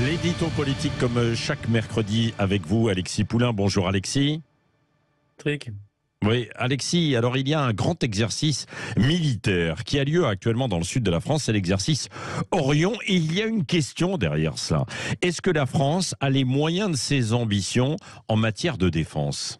L'édito politique comme chaque mercredi avec vous, Alexis Poulain. Bonjour Alexis. Patrick. Oui, Alexis, alors il y a un grand exercice militaire qui a lieu actuellement dans le sud de la France, c'est l'exercice Orion. Et il y a une question derrière cela. Est-ce que la France a les moyens de ses ambitions en matière de défense ?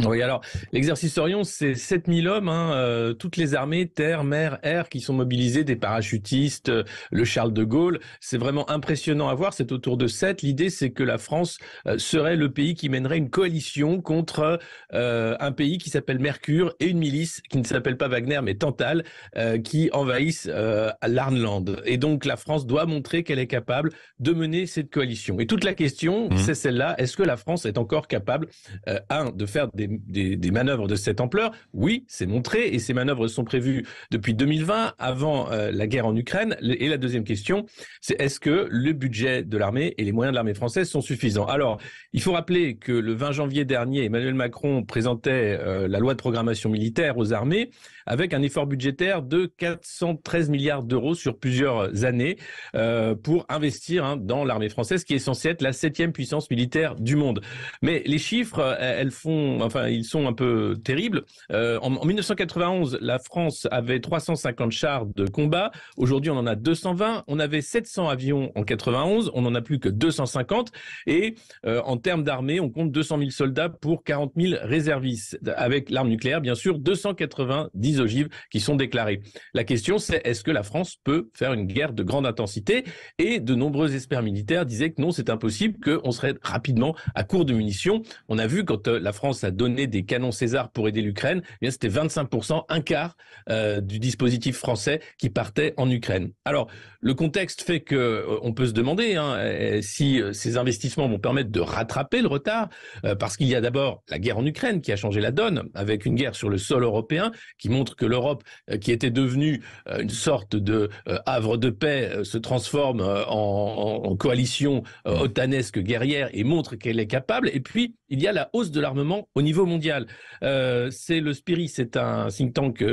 Oui, alors, l'exercice Orion, c'est 7000 hommes, toutes les armées, terre, mer, air, qui sont mobilisés, des parachutistes, le Charles de Gaulle. C'est vraiment impressionnant à voir, c'est autour de 7. L'idée, c'est que la France serait le pays qui mènerait une coalition contre un pays qui s'appelle Mercure et une milice qui ne s'appelle pas Wagner, mais Tantale, qui envahissent l'Arnland. Et donc, la France doit montrer qu'elle est capable de mener cette coalition. Et toute la question, c'est celle-là, est-ce que la France est encore capable, de faire des manœuvres de cette ampleur? Oui, c'est montré, et ces manœuvres sont prévues depuis 2020, avant la guerre en Ukraine. Et la deuxième question, c'est est-ce que le budget de l'armée et les moyens de l'armée française sont suffisants? Alors, il faut rappeler que le 20 janvier dernier, Emmanuel Macron présentait la loi de programmation militaire aux armées, avec un effort budgétaire de 413 milliards d'euros sur plusieurs années pour investir dans l'armée française, qui est censée être la 7e puissance militaire du monde. Mais les chiffres, ils sont un peu terribles. En 1991, la France avait 350 chars de combat. Aujourd'hui, on en a 220. On avait 700 avions en 91. On n'en a plus que 250. Et en termes d'armée, on compte 200 000 soldats pour 40 000 réservistes. Avec l'arme nucléaire, bien sûr, 290 ogives qui sont déclarées. La question, c'est est-ce que la France peut faire une guerre de grande intensité? Et de nombreux experts militaires disaient que non, c'est impossible, qu'on serait rapidement à court de munitions. On a vu quand la France a donné des canons César pour aider l'Ukraine, eh bien c'était 25%, un quart du dispositif français qui partait en Ukraine. Alors, le contexte fait que on peut se demander si ces investissements vont permettre de rattraper le retard, parce qu'il y a d'abord la guerre en Ukraine qui a changé la donne, avec une guerre sur le sol européen qui montre que l'Europe, qui était devenue une sorte de havre de paix, se transforme en coalition otanesque guerrière et montre qu'elle est capable. Et puis, il y a la hausse de l'armement au niveau mondial. C'est le Spiri, c'est un think tank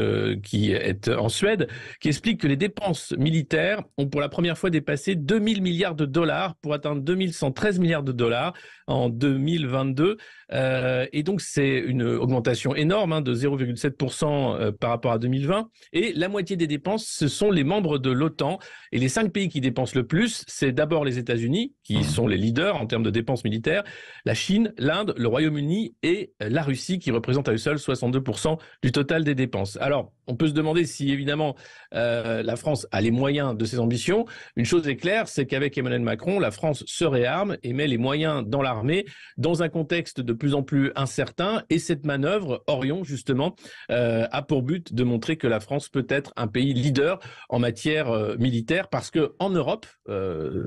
qui est en Suède, qui explique que les dépenses militaires ont pour la première fois dépassé 2000 milliards de dollars pour atteindre 2113 milliards de dollars en 2022. Et donc, c'est une augmentation énorme de 0,7% par rapport à 2020. Et la moitié des dépenses, ce sont les membres de l'OTAN. Et les 5 pays qui dépensent le plus, c'est d'abord les États-Unis, qui sont les leaders en termes de dépenses militaires, la Chine, l'Inde, le Royaume-Uni et la Russie, qui représentent à eux seuls 62% du total des dépenses. Alors, on peut se demander si, évidemment, la France a les moyens de ses ambitions. Une chose est claire, c'est qu'avec Emmanuel Macron, la France se réarme et met les moyens dans l'armée, dans un contexte de plus en plus incertain. Et cette manœuvre, Orion, justement, a pour but de montrer que la France peut être un pays leader en matière militaire, parce que en Europe,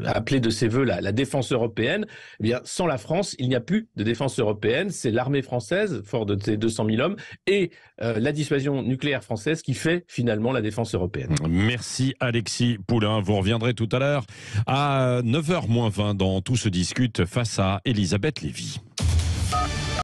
appelée de ses voeux la défense européenne, eh bien, sans la France, il n'y a plus de défense européenne. C'est l'armée française, fort de ses 200 000 hommes, et la dissuasion nucléaire française qui fait finalement la défense européenne. Merci Alexis Poulain. Vous reviendrez tout à l'heure à 9h moins 20 dans Tout se discute face à Elisabeth Lévy.